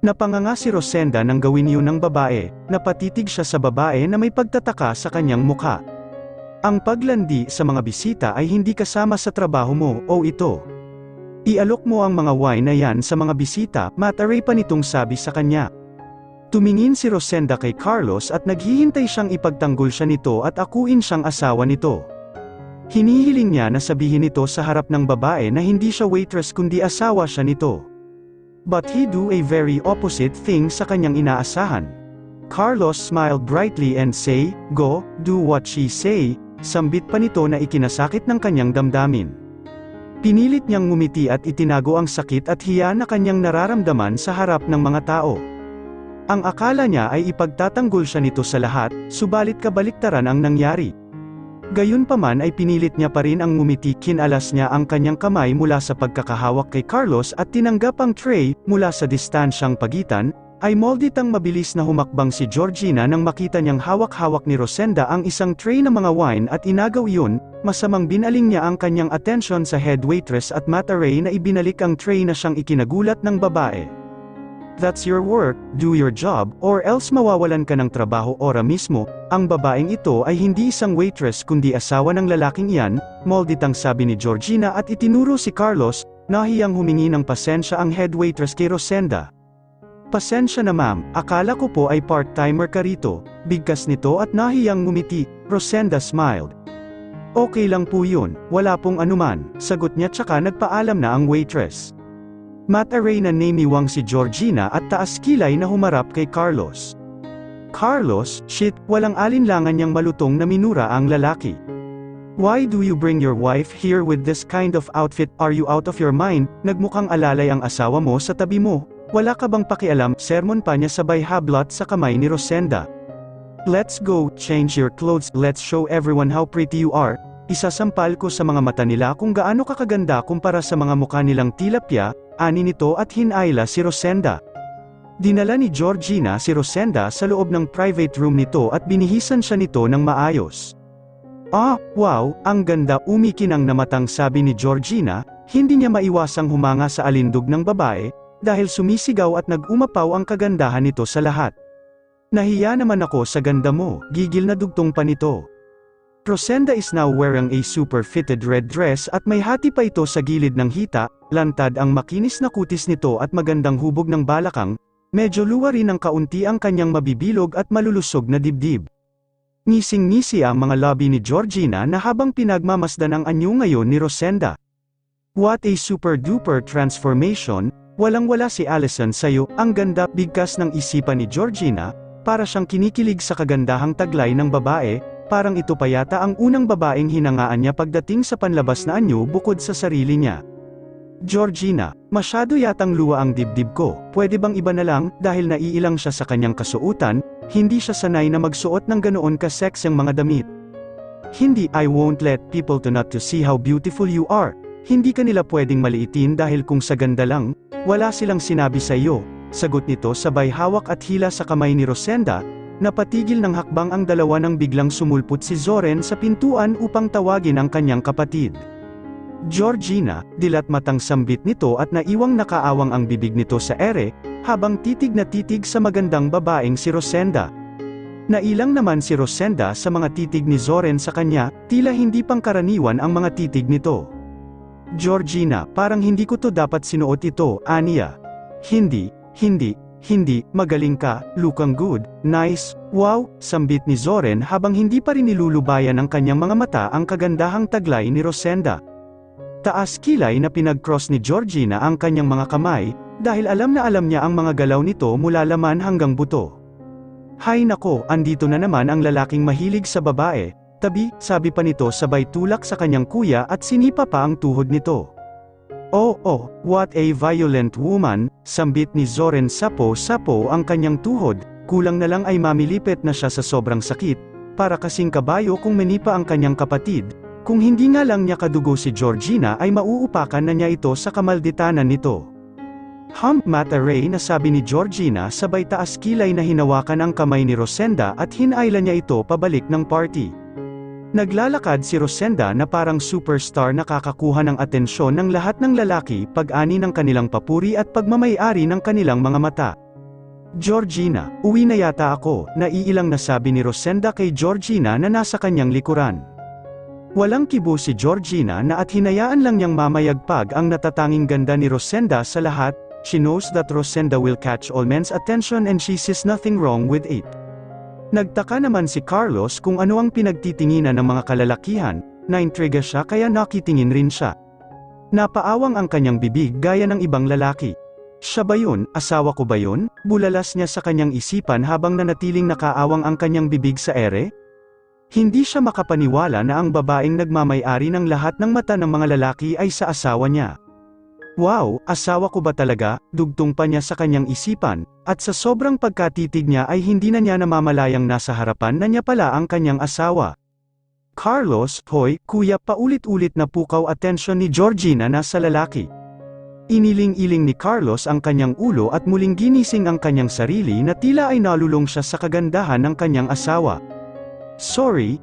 Napanganga si Rosenda nang gawin yun ng babae, napatitig siya sa babae na may pagtataka sa kanyang mukha. Ang paglandi sa mga bisita ay hindi kasama sa trabaho mo, o ito. Ialok mo ang mga wine na yan sa mga bisita, Mataray pa nitong sabi sa kanya. Tumingin si Rosenda kay Carlos at naghihintay siyang ipagtanggol siya nito at akuin siyang asawa nito. Hinihiling niya na sabihin nito sa harap ng babae na hindi siya waitress kundi asawa siya nito. But he do a very opposite thing sa kanyang inaasahan. Carlos smiled brightly and say, "Go, do what she say," sambit pa nito na ikinasakit ng kanyang damdamin. Pinilit niyang ngumiti at itinago ang sakit at hiya na kanyang nararamdaman sa harap ng mga tao. Ang akala niya ay ipagtatanggol siya nito sa lahat, subalit kabaliktaran ang nangyari. Gayunpaman ay pinilit niya pa rin ang ngumiti, kinalas niya ang kanyang kamay mula sa pagkakahawak kay Carlos at tinanggap ang tray, mula sa distansyang pagitan, ay molditang mabilis na humakbang si Georgina nang makita niyang hawak-hawak ni Rosenda ang isang tray ng mga wine at inagaw yun, masamang binaling niya ang kanyang atensyon sa head waitress at Mataray na ibinalik ang tray na siyang ikinagulat ng babae. That's your work, do your job, or else mawawalan ka ng trabaho ora mismo. Ang babaeng ito ay hindi isang waitress kundi asawa ng lalaking iyan, molditang sabi ni Georgina at itinuro si Carlos, nahiyang humingi ng pasensya ang head waitress kay Rosenda. Pasensya na ma'am, akala ko po ay part-timer ka rito, bigkas nito at nahiyang ngumiti. Rosenda smiled. Okay lang po yun, wala pong anuman, sagot niya tsaka nagpaalam na ang waitress. Mataray na namiwang si Georgina at taas kilay na humarap kay Carlos. Carlos, shit, walang alinlangan niyang malutong na minura ang lalaki. Why do you bring your wife here with this kind of outfit? Are you out of your mind? Nagmukhang alalay ang asawa mo sa tabi mo. Wala ka bang pakialam? Sermon pa niya sabay hablot sa kamay ni Rosenda. Let's go, change your clothes, let's show everyone how pretty you are. Isasampal ko sa mga mata nila kung gaano kakaganda kumpara sa mga mukha nilang tilapia, ani nito at hinayla si Rosenda. Dinala ni Georgina si Rosenda sa loob ng private room nito at binihisan siya nito ng maayos. Ah, wow, ang ganda, umikinang na matang sabi ni Georgina, hindi niya maiwasang humanga sa alindog ng babae, dahil sumisigaw at nag-umapaw ang kagandahan nito sa lahat. Nahiya naman ako sa ganda mo, gigil na dugtong pa nito. Rosenda is now wearing a super fitted red dress at may hati pa ito sa gilid ng hita, lantad ang makinis na kutis nito at magandang hubog ng balakang, medyo luwa rin ng kaunti ang kanyang mabibilog at malulusog na dibdib. Ngising-ngisi ang mga labi ni Georgina na habang pinagmamasdan ang anyo ngayon ni Rosenda. What a super duper transformation, walang-wala si Allison sayo, ang ganda, bigkas ng isipan ni Georgina, para siyang kinikilig sa kagandahang taglay ng babae. Parang ito pa yata ang unang babaeng hinangaan niya pagdating sa panlabas na anyo bukod sa sarili niya. Georgina, masyado yatang luwa ang dibdib ko, pwede bang iba na lang, dahil naiilang siya sa kanyang kasuotan, hindi siya sanay na magsuot ng ganoon ka-sexyang mga damit. Hindi, I won't let people to not to see how beautiful you are. Hindi ka nila pwedeng maliitin dahil kung sa ganda lang, wala silang sinabi sa iyo, sagot nito sabay hawak at hila sa kamay ni Rosenda. Napatigil ng hakbang ang dalawa nang biglang sumulpot si Zoren sa pintuan upang tawagin ang kanyang kapatid. Georgina, dilat matang sambit nito at naiwang nakaawang ang bibig nito sa ere, habang titig na titig sa magandang babaeng si Rosenda. Nailang naman si Rosenda sa mga titig ni Zoren sa kanya, tila hindi pangkaraniwan ang mga titig nito. Georgina, parang hindi ko to dapat sinuot ito, aniya. Hindi, magaling ka, lukang good, nice, wow, sambit ni Zoren habang hindi pa rin nilulubayan ng kanyang mga mata ang kagandahang taglay ni Rosenda. Taas kilay na pinag-cross ni Georgina ang kanyang mga kamay, dahil alam na alam niya ang mga galaw nito mula laman hanggang buto. Hay nako, andito na naman ang lalaking mahilig sa babae, tabi, sabi pa nito sabay tulak sa kanyang kuya at sinipa pa ang tuhod nito. Oh, what a violent woman, sambit ni Zoren sapo-sapo ang kanyang tuhod, kulang na lang ay mamilipit na siya sa sobrang sakit, para kasing kabayo kung menipa ang kanyang kapatid, kung hindi nga lang niya kadugo si Georgina ay mauupakan na niya ito sa kamalditanan nito. Mataray na sabi ni Georgina sabay taas kilay na hinawakan ang kamay ni Rosenda at hinayla niya ito pabalik ng party. Naglalakad si Rosenda na parang superstar na kakakuha ng atensyon ng lahat ng lalaki pag-ani ng kanilang papuri at pagmamay-ari ng kanilang mga mata. Georgina, uwi na yata ako, naiilang na sabi ni Rosenda kay Georgina na nasa kanyang likuran. Walang kibo si Georgina na at hinayaan lang niyang mamayagpag ang natatanging ganda ni Rosenda sa lahat. She knows that Rosenda will catch all men's attention and she sees nothing wrong with it. Nagtaka naman si Carlos kung ano ang pinagtitinginan ng mga kalalakihan, naintriga siya kaya nakitingin rin siya. Napaawang ang kanyang bibig gaya ng ibang lalaki. Siya ba yun? Asawa ko ba yun? Bulalas niya sa kanyang isipan habang nanatiling nakaawang ang kanyang bibig sa ere. Hindi siya makapaniwala na ang babaeng nagmamay-ari ng lahat ng mata ng mga lalaki ay sa asawa niya. Wow, asawa ko ba talaga? Dugtong pa niya sa kanyang isipan, at sa sobrang pagkatitig niya ay hindi na niya namamalayang nasa harapan na niya pala ang kanyang asawa. Carlos, hoy, kuya, paulit-ulit na pukaw atensyon ni Georgina na sa lalaki. Iniling-iling ni Carlos ang kanyang ulo at muling ginising ang kanyang sarili na tila ay nalulong siya sa kagandahan ng kanyang asawa. Sorry,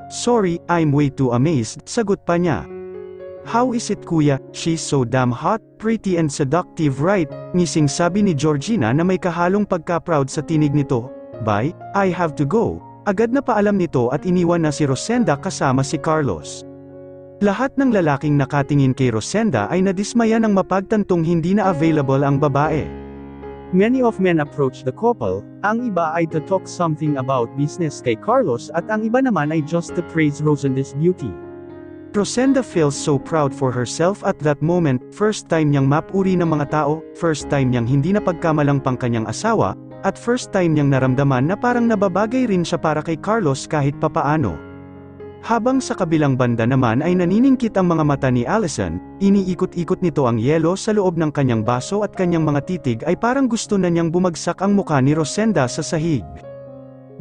I'm way too amazed, sagot pa niya. How is it kuya, she's so damn hot, pretty and seductive right, ngising sabi ni Georgina na may kahalong pagka-proud sa tinig nito. Bye, I have to go. Agad na paalam nito at iniwan na si Rosenda kasama si Carlos. Lahat ng lalaking nakatingin kay Rosenda ay nadismaya nang mapagtantong hindi na available ang babae. Many of men approach the couple, ang iba ay to talk something about business kay Carlos at ang iba naman ay just to praise Rosenda's beauty. Rosenda feels so proud for herself at that moment, first time niyang mapuri ng mga tao, first time niyang hindi napagkamalang pang kanyang asawa, at first time niyang naramdaman na parang nababagay rin siya para kay Carlos kahit papaano. Habang sa kabilang banda naman ay naniningkit ang mga mata ni Allison, iniikot-ikot nito ang yelo sa loob ng kanyang baso at kanyang mga titig ay parang gusto na niyang bumagsak ang mukha ni Rosenda sa sahig.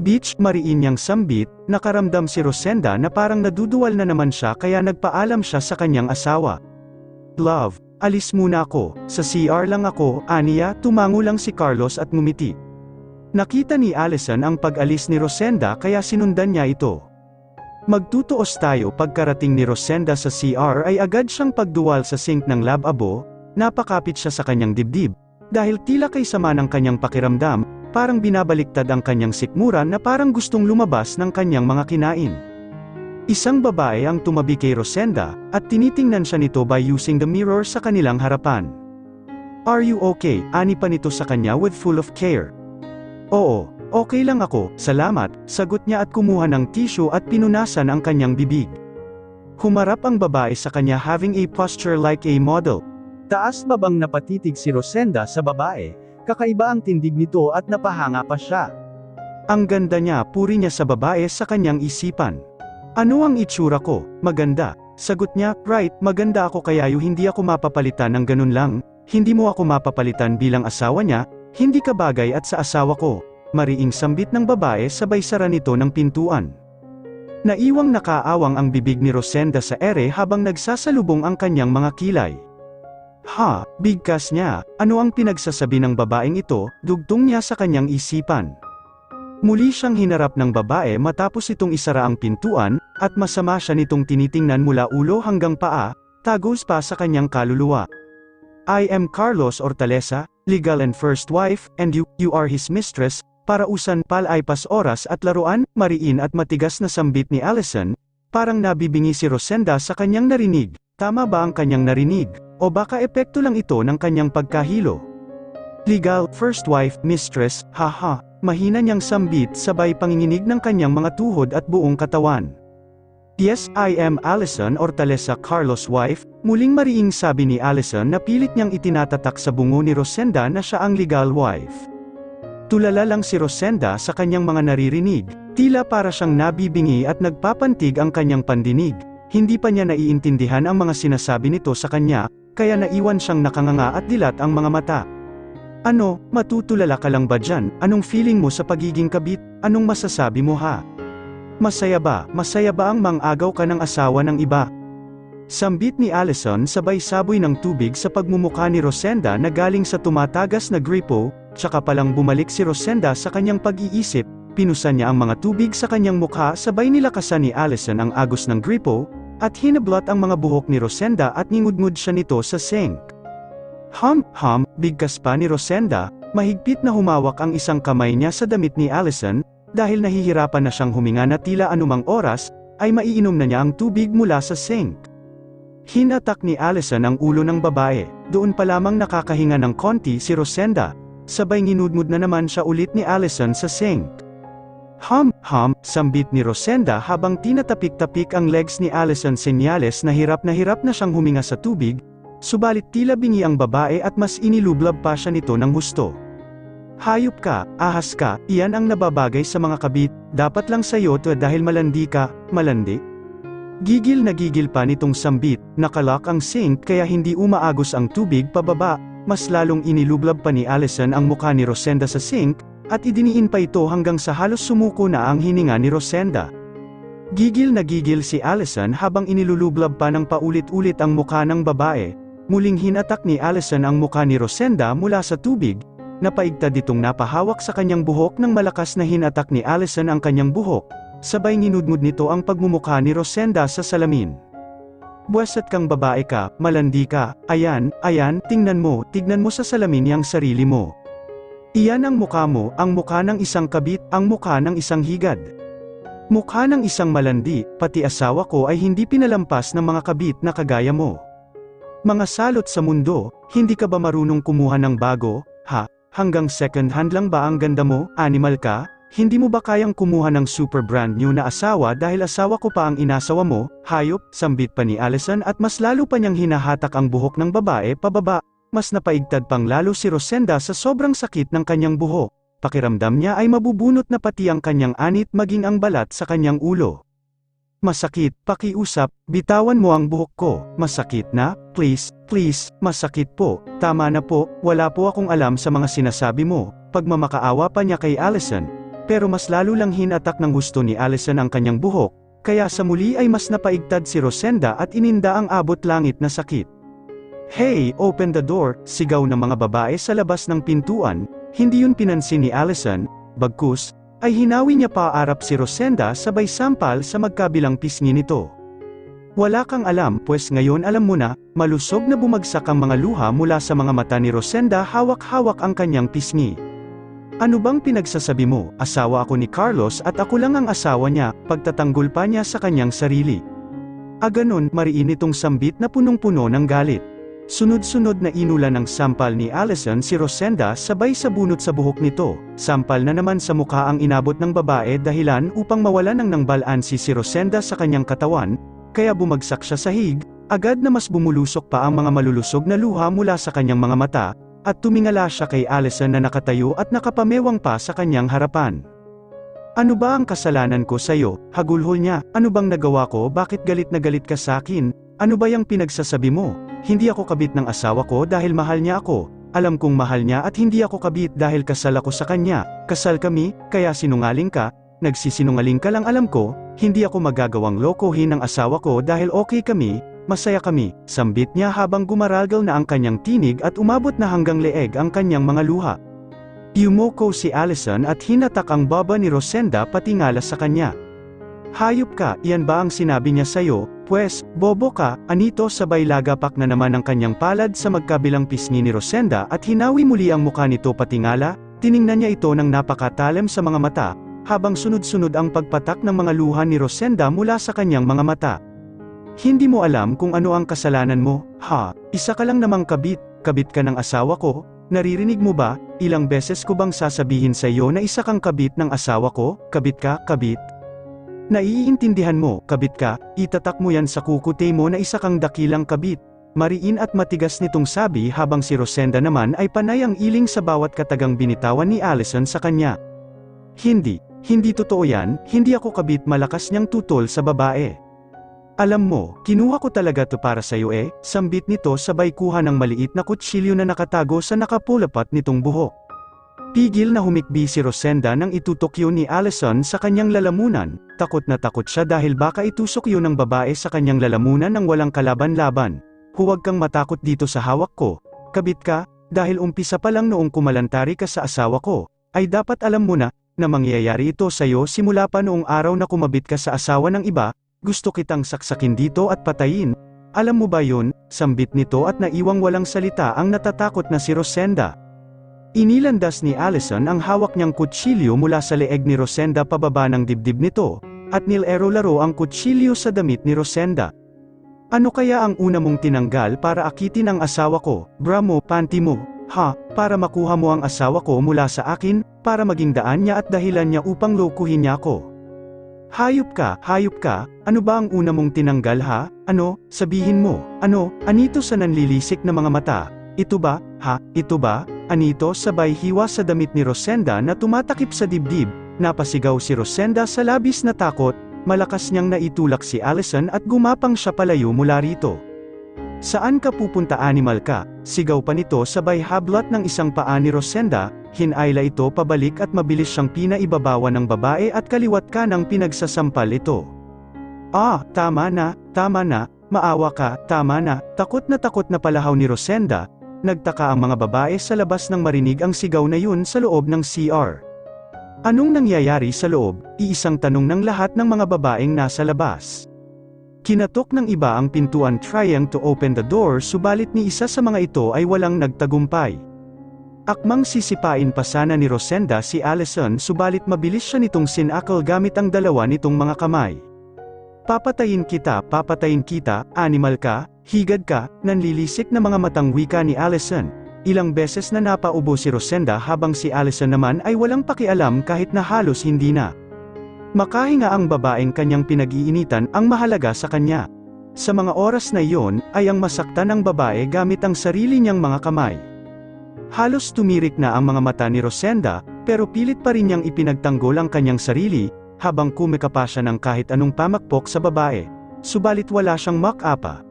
Beach, mariin niyang sambit, nakaramdam si Rosenda na parang naduduwal na naman siya kaya nagpaalam siya sa kanyang asawa. Love, alis muna ako, sa CR lang ako, aniya, tumango lang si Carlos at ngumiti. Nakita ni Allison ang pag-alis ni Rosenda kaya sinundan niya ito. Magtutuos tayo pagkarating ni Rosenda sa CR ay agad siyang pagduwal sa sink ng lababo, napakapit siya sa kanyang dibdib, dahil tila kay sama ng kanyang pakiramdam, parang binabaliktad ang kanyang sikmuran na parang gustong lumabas ng kanyang mga kinain. Isang babae ang tumabi kay Rosenda, at tinitingnan siya nito by using the mirror sa kanilang harapan. Are you okay? Ani pa nito sa kanya with full of care. Oo, okay lang ako, salamat, sagot niya at kumuha ng tissue at pinunasan ang kanyang bibig. Humarap ang babae sa kanya having a posture like a model. Taas-babang napatitig si Rosenda sa babae. Kakaiba ang tindig nito at napahanga pa siya. Ang ganda niya, puri niya sa babae sa kanyang isipan. Ano ang itsura ko? Maganda. Sagot niya, right, maganda ako kaya hindi ako mapapalitan ng ganun lang, hindi mo ako mapapalitan bilang asawa niya, hindi ka bagay at sa asawa ko. Mariing sambit ng babae sabay sara nito ng pintuan. Naiwang nakaawang ang bibig ni Rosenda sa ere habang nagsasalubong ang kanyang mga kilay. Ha, bigkas niya, ano ang pinagsasabi ng babaeng ito, dugtong niya sa kanyang isipan. Muli siyang hinarap ng babae matapos itong isara ang pintuan, at masama siya nitong tinitingnan mula ulo hanggang paa, tagos pa sa kanyang kaluluwa. I am Carlos Hortaleza, legal and first wife, and you are his mistress, para usan palaypas oras at laruan, mariin at matigas na sambit ni Allison, parang nabibingi si Rosenda sa kanyang narinig. Tama ba ang kanyang narinig? O baka epekto lang ito ng kanyang pagkahilo? Legal, first wife, mistress, haha, mahina niyang sambit sabay panginginig ng kanyang mga tuhod at buong katawan. Yes, I am Allison Hortaleza Carlos' wife, muling mariing sabi ni Allison na pilit niyang itinatatak sa bungo ni Rosenda na siya ang legal wife. Tulala lang si Rosenda sa kanyang mga naririnig, tila para siyang nabibingi at nagpapantig ang kanyang pandinig. Hindi pa niya naiintindihan ang mga sinasabi nito sa kanya, kaya naiwan siyang nakanganga at dilat ang mga mata. Ano, matutulala ka lang ba dyan? Anong feeling mo sa pagiging kabit? Anong masasabi mo ha? Masaya ba? Masaya ba ang mang-agaw ka ng asawa ng iba? Sambit ni Allison sabay saboy ng tubig sa pagmumukha ni Rosenda na galing sa tumatagas na gripo, tsaka palang bumalik si Rosenda sa kanyang pag-iisip, pinusan niya ang mga tubig sa kanyang mukha sabay nilakasan ni Allison ang agos ng gripo, at hinablot ang mga buhok ni Rosenda at ningudngud siya nito sa sink. Bigkas pa ni Rosenda, Mahigpit na humawak ang isang kamay niya sa damit ni Allison, dahil nahihirapan na siyang huminga na tila anumang oras, ay maiinom na niya ang tubig mula sa sink. Hinatak ni Allison ang ulo ng babae, doon pa lamang nakakahinga ng konti si Rosenda, sabay nginudmud na naman siya ulit ni Allison sa sink. Sambit ni Rosenda habang tinatapik-tapik ang legs ni Allison, senyales na hirap na siyang huminga sa tubig, subalit tila bingi ang babae at mas inilublab pa siya nito ng husto. Hayop ka, ahas ka, iyan ang nababagay sa mga kabit, dapat lang sa'yo to dahil malandi ka, malandi. Gigil na gigil pa nitong sambit, nakalak ang sink kaya hindi umaagos ang tubig pababa, mas lalong inilublab pa ni Allison ang mukha ni Rosenda sa sink, at idiniin pa ito hanggang sa halos sumuko na ang hininga ni Rosenda. Gigil na gigil si Allison habang inilulublab pa ng paulit-ulit ang mukha ng babae, muling hinatak ni Allison ang mukha ni Rosenda mula sa tubig, napaigtad itong napahawak sa kanyang buhok ng malakas na hinatak ni Allison ang kanyang buhok, sabay nginudmud nito ang pagmumukha ni Rosenda sa salamin. Buwasat kang babae ka, malandi ka, ayan, tingnan mo sa salamin yang sarili mo. Iyan ang mukha mo, ang mukha ng isang kabit, ang mukha ng isang higad. Mukha ng isang malandi, pati asawa ko ay hindi pinalampas ng mga kabit na kagaya mo. Mga salot sa mundo, hindi ka ba marunong kumuha ng bago, ha? Hanggang second hand lang ba ang ganda mo, animal ka? Hindi mo ba kayang kumuha ng super brand new na asawa dahil asawa ko pa ang inasawa mo, hayop? Sambit pa ni Allison at mas lalo pa niyang hinahatak ang buhok ng babae pababa, mas napaigtad pang lalo si Rosenda sa sobrang sakit ng kanyang buhok. Pakiramdam niya ay mabubunot na pati ang kanyang anit maging ang balat sa kanyang ulo. Masakit, pakiusap, bitawan mo ang buhok ko, masakit na, please, masakit po, tama na po, wala po akong alam sa mga sinasabi mo, pagmamakaawa pa niya kay Allison. Pero mas lalo lang hinatak ng gusto ni Allison ang kanyang buhok, kaya sa muli ay mas napaigtad si Rosenda at ininda ang abot langit na sakit. Hey, open the door, sigaw ng mga babae sa labas ng pintuan, hindi yun pinansin ni Allison, bagkus, ay hinawi niya paarap si Rosenda sabay sampal sa magkabilang pisngi nito. Wala kang alam pues ngayon alam mo na, malusog na bumagsak ang mga luha mula sa mga mata ni Rosenda, hawak-hawak ang kanyang pisngi. Ano bang pinagsasabi mo? Asawa ako ni Carlos at ako lang ang asawa niya, pagtatanggol pa niya sa kanyang sarili. Ganon, mariin itong sambit na punong-puno ng galit. Sunod-sunod na inulan ng sampal ni Allison si Rosenda sabay sa bunot sa buhok nito, sampal na naman sa mukha ang inabot ng babae dahilan upang mawalan ng balanse si Rosenda sa kanyang katawan, kaya bumagsak siya sa hig, agad na mas bumulusok pa ang mga malulusog na luha mula sa kanyang mga mata, at tumingala siya kay Allison na nakatayo at nakapamewang pa sa kanyang harapan. Ano ba ang kasalanan ko sa'yo? Hagulhol niya, ano bang nagawa ko? Bakit galit na galit ka sa akin? Ano ba yung pinagsasabi mo? Hindi ako kabit ng asawa ko dahil mahal niya ako. Alam kong mahal niya at hindi ako kabit dahil kasal ako sa kanya. Kasal kami, kaya sinungaling ka. Nagsisinungaling ka lang, alam ko. Hindi ako magagawang lokohin ng asawa ko dahil okay kami. Masaya kami, sambit niya habang gumaralgal na ang kanyang tinig at umabot na hanggang leeg ang kanyang mga luha. Yumoko si Allison at hinatak ang baba ni Rosenda pati ngalas sa kanya. Hayop ka, iyan ba ang sinabi niya sa'yo? Pwes, bobo ka, anito sabay lagapak na naman ang kanyang palad sa magkabilang pisngi ni Rosenda at hinawi muli ang mukha nito pati ngala, tiningnan niya ito ng napakatalem sa mga mata, habang sunod-sunod ang pagpatak ng mga luha ni Rosenda mula sa kanyang mga mata. Hindi mo alam kung ano ang kasalanan mo, ha? Isa ka lang namang kabit ka ng asawa ko, naririnig mo ba? Ilang beses ko bang sasabihin sa iyo na isa kang kabit ng asawa ko? Kabit ka, kabit? Naiintindihan mo, kabit ka, itatak mo yan sa kukute mo na isa kang dakilang kabit. Mariin at matigas nitong sabi habang si Rosenda naman ay panay ang iling sa bawat katagang binitawan ni Allison sa kanya. Hindi totoo yan, hindi ako kabit, malakas niyang tutol sa babae. Alam mo, kinuha ko talaga to para sa'yo sambit nito sabay kuha ng maliit na kutsilyo na nakatago sa nakapulapat nitong buhok. Pigil na humikbi si Rosenda nang itutok yun ni Allison sa kanyang lalamunan, takot na takot siya dahil baka itusok yun ng babae sa kanyang lalamunan ng walang kalaban-laban. Huwag kang matakot dito sa hawak ko, kabit ka, dahil umpisa pa lang noong kumalantari ka sa asawa ko, ay dapat alam mo na mangyayari ito sa'yo simula pa noong araw na kumabit ka sa asawa ng iba. Gusto kitang saksakin dito at patayin. Alam mo ba yun? Sambit nito at naiwang walang salita ang natatakot na si Rosenda. Inilandas ni Allison ang hawak niyang kutsilyo mula sa leeg ni Rosenda pababa ng dibdib nito, at nilero-laro ang kutsilyo sa damit ni Rosenda. Ano kaya ang una mong tinanggal para akitin ang asawa ko, bra mo, panty mo, ha, para makuha mo ang asawa ko mula sa akin, para maging daan niya at dahilan niya upang lokohin niya ako. Hayop ka, ano ba ang una mong tinanggal ha, ano, sabihin mo, ano, anito sa nanlilisik na mga mata, ito ba, ha, ito ba, anito sabay hiwa sa damit ni Rosenda na tumatakip sa dibdib, napasigaw si Rosenda sa labis na takot. Malakas niyang naitulak si Allison at gumapang siya palayo mula rito. Saan ka pupunta animal ka? Sigaw pa nito sabay hablat ng isang paa ni Rosenda, hinayla ito pabalik at mabilis siyang pinaibabawan ng babae at kaliwat kanang pinagsasampal ito. Ah, tama na, maawa ka, tama na, takot na palahaw ni Rosenda. Nagtaka ang mga babae sa labas nang marinig ang sigaw na yun sa loob ng CR. Anong nangyayari sa loob? Iisang tanong ng lahat ng mga babaeng nasa labas. Kinatok ng iba ang pintuan trying to open the door subalit ni isa sa mga ito ay walang nagtagumpay. Akmang sisipain pa sana ni Rosenda si Allison subalit mabilis siya nitong sinakal gamit ang dalawa nitong mga kamay. Papatayin kita, animal ka, higad ka, nanlilisik na mga matang wika ni Allison. Ilang beses na napaubo si Rosenda habang si Allison naman ay walang pakialam kahit na halos hindi na makahinga ang babaeng kanyang pinag-iinitan ang mahalaga sa kanya. Sa mga oras na iyon, ay ang masaktan ng babae gamit ang sarili niyang mga kamay. Halos tumirik na ang mga mata ni Rosenda, pero pilit pa rin niyang ipinagtanggol ang kanyang sarili, habang kumikapa siya ng kahit anong pamakpok sa babae. Subalit wala siyang makapa.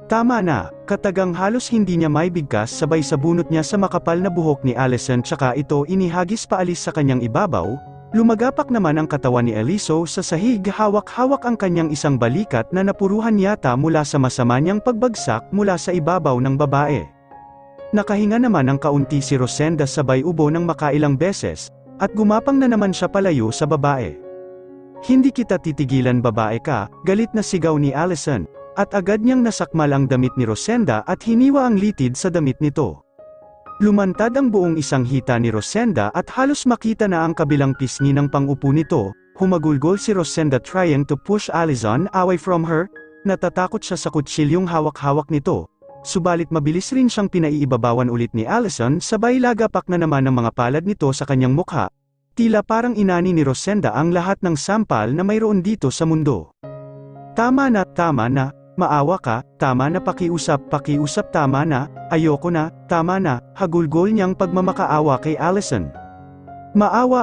Tama na, katagang halos hindi niya maibigkas sabay sa bunot niya sa makapal na buhok ni Allison tsaka ito inihagis paalis sa kanyang ibabaw, lumagapak naman ang katawan ni Aliso sa sahig hawak-hawak ang kanyang isang balikat na napuruhan yata mula sa masama niyang pagbagsak mula sa ibabaw ng babae. Nakahinga naman ng kaunti si Rosenda sabay ubo ng makailang beses, at gumapang na naman siya palayo sa babae. Hindi kita titigilan babae ka, galit na sigaw ni Allison. At agad niyang nasakmal ang damit ni Rosenda at hiniwa ang litid sa damit nito. Lumantad ang buong isang hita ni Rosenda at halos makita na ang kabilang pisngi ng pang-upo nito. Humagulgol si Rosenda trying to push Allison away from her. Natatakot siya sa kutsilyong hawak-hawak nito. Subalit mabilis rin siyang pinaiibabawan ulit ni Allison sabay lagapak na naman ng mga palad nito sa kanyang mukha. Tila parang inani ni Rosenda ang lahat ng sampal na mayroon dito sa mundo. Tama na, maawa ka, tama na pakiusap, tama na, ayoko na, tama na, hagulgol niyang pagmamakaawa kay Allison. Maawa,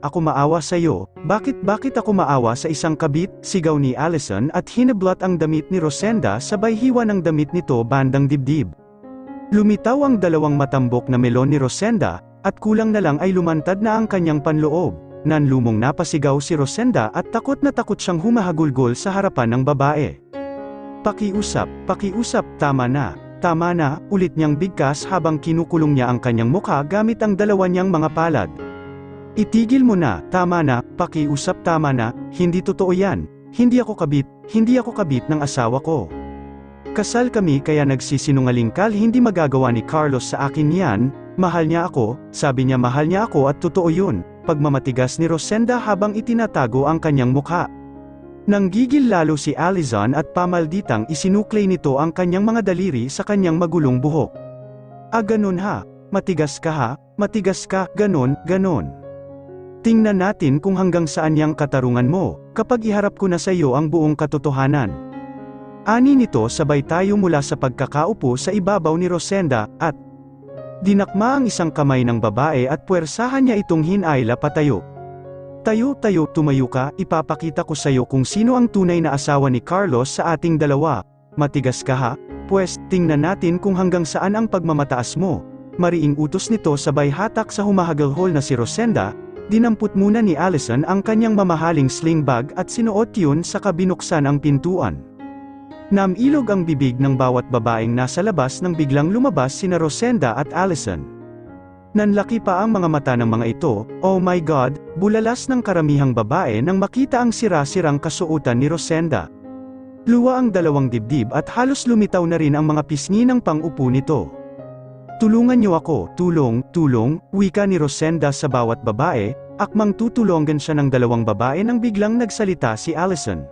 ako maawa sa'yo, bakit ako maawa sa isang kabit, sigaw ni Allison at hinablat ang damit ni Rosenda sabay hiwa ng damit nito bandang dibdib. Lumitaw ang dalawang matambok na melon ni Rosenda, at kulang na lang ay lumantad na ang kanyang panloob. Nanlumong napasigaw si Rosenda at takot na takot siyang humahagulgol sa harapan ng babae. Pakiusap, tama na, ulit niyang bigkas habang kinukulong niya ang kanyang mukha gamit ang dalawa niyang mga palad. Itigil mo na, tama na, pakiusap tama na, hindi totoo yan, hindi ako kabit ng asawa ko. Kasal kami kaya nagsisinungaling ka, hindi magagawa ni Carlos sa akin yan, mahal niya ako, sabi niya mahal niya ako at totoo yun. Pagmamatigas ni Rosenda habang itinatago ang kanyang mukha. Nanggigil lalo si Allison at pamalditang isinuklay nito ang kanyang mga daliri sa kanyang magulong buhok. Ganon ha, matigas ka, ganon. Tingnan natin kung hanggang saan yang katarungan mo, kapag iharap ko na sa iyo ang buong katotohanan. Ani nito sabay tayo mula sa pagkakaupo sa ibabaw ni Rosenda, at dinakma ang isang kamay ng babae at puwersahan niya itong hinayla patayo. Tayo, tumayo ka, ipapakita ko sa iyo kung sino ang tunay na asawa ni Carlos sa ating dalawa. Matigas ka ha? Pwes, tingnan natin kung hanggang saan ang pagmamataas mo. Mariing utos nito sabay hatak sa humahagalhol na si Rosenda, dinampot muna ni Allison ang kanyang mamahaling sling bag at sinuot yun saka binuksan ang pintuan. Namilog ang bibig ng bawat babaeng nasa labas nang biglang lumabas sina Rosenda at Allison. Nanlaki pa ang mga mata ng mga ito, oh my God, bulalas ng karamihang babae nang makita ang sira-sirang kasuotan ni Rosenda. Luwa ang dalawang dibdib at halos lumitaw na rin ang mga pisngi ng pang-upo nito. Tulungan niyo ako, tulong, tulong, wika ni Rosenda sa bawat babae, akmang tutulungan siya ng dalawang babae nang biglang nagsalita si Allison.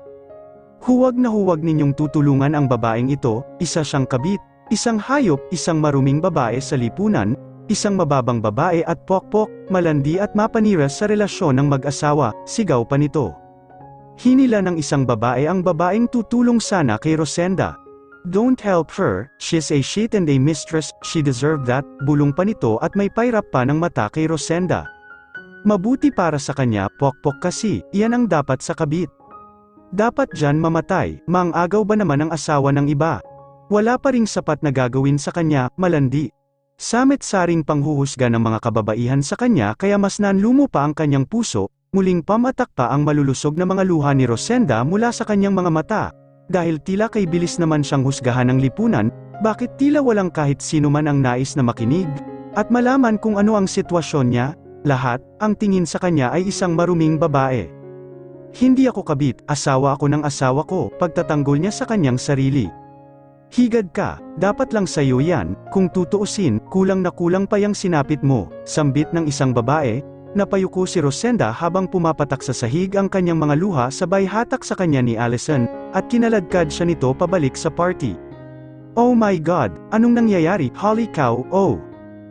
Huwag na huwag ninyong tutulungan ang babaeng ito, isa siyang kabit, isang hayop, isang maruming babae sa lipunan, isang mababang babae at pokpok, malandi at mapanira sa relasyon ng mag-asawa, sigaw pa nito. Hinila ng isang babae ang babaeng tutulong sana kay Rosenda. Don't help her, she's a shit and a mistress, she deserved that, bulong pa nito at may pairap pa ng mata kay Rosenda. Mabuti para sa kanya, pokpok kasi, iyan ang dapat sa kabit. Dapat dyan mamatay, mang-agaw ba naman ang asawa ng iba? Wala pa ring sapat na gagawin sa kanya, malandi. Samit-saring panghuhusga ng mga kababaihan sa kanya kaya mas nanlumo pa ang kanyang puso, muling pamatak pa ang malulusog na mga luha ni Rosenda mula sa kanyang mga mata. Dahil tila kay bilis naman siyang husgahan ng lipunan, bakit tila walang kahit sino man ang nais na makinig, at malaman kung ano ang sitwasyon niya, lahat, ang tingin sa kanya ay isang maruming babae. Hindi ako kabit, asawa ako ng asawa ko, pagtatanggol niya sa kanyang sarili. Higad ka, dapat lang sa'yo yan, kung tutuusin, kulang na kulang pa yang sinapit mo, sambit ng isang babae, napayuko si Rosenda habang pumapatak sa sahig ang kanyang mga luha sabay hatak sa kanya ni Allison, at kinaladkad siya nito pabalik sa party. Oh my God, anong nangyayari, holy cow, oh!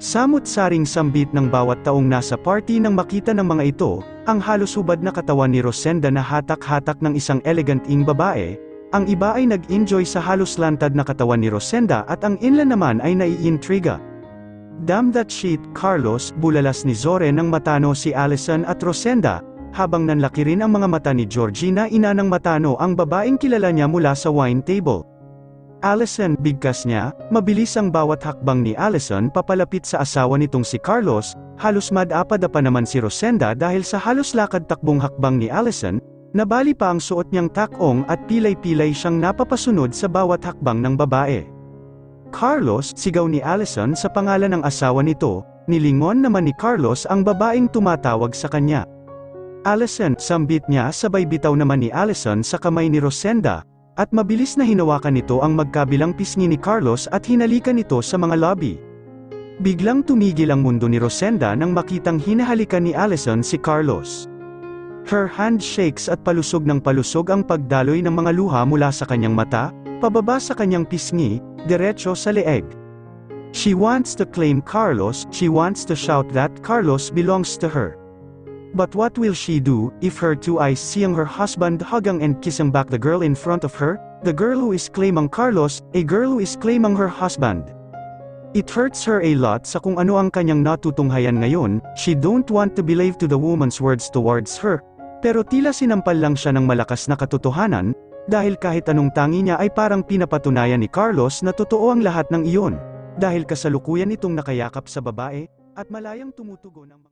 Samut-saring sambit ng bawat taong nasa party nang makita ng mga ito, ang halos hubad na katawan ni Rosenda na hatak-hatak ng isang elegant-ing babae, ang iba ay nag-enjoy sa halos lantad na katawan ni Rosenda at ang ilan naman ay naiintriga. Damn that shit, Carlos, bulalas ni Zore nang matano si Allison at Rosenda, habang nanlaki rin ang mga mata ni Georgina ina ng matano ang babaeng kilala niya mula sa wine table. Allison, bigkas niya, mabilis ang bawat hakbang ni Allison papalapit sa asawa nitong si Carlos, halos madapa-dapa naman si Rosenda dahil sa halos lakad-takbong hakbang ni Allison, nabali pa ang suot niyang takong at pilay-pilay siyang napapasunod sa bawat hakbang ng babae. Carlos, sigaw ni Allison sa pangalan ng asawa nito, nilingon naman ni Carlos ang babaeng tumatawag sa kanya. Allison, sambit niya sabay bitaw naman ni Allison sa kamay ni Rosenda, at mabilis na hinawakan nito ang magkabilang pisngi ni Carlos at hinalikan ito sa mga lobby. Biglang tumigil ang mundo ni Rosenda nang makitang hinahalikan ni Allison si Carlos. Her hand shakes at palusog ng palusog ang pagdaloy ng mga luha mula sa kanyang mata, pababa sa kanyang pisngi, diretso sa leeg. She wants to claim Carlos, she wants to shout that Carlos belongs to her. But what will she do, if her two eyes seeing her husband hugging and kissing back the girl in front of her, the girl who is claiming Carlos, a girl who is claiming her husband? It hurts her a lot sa kung ano ang kanyang natutunghayan ngayon, she don't want to believe to the woman's words towards her, pero tila sinampal lang siya ng malakas na katotohanan, dahil kahit anong tangi niya ay parang pinapatunayan ni Carlos na totoo ang lahat ng iyon, dahil kasalukuyan itong nakayakap sa babae, at malayang tumutugon ang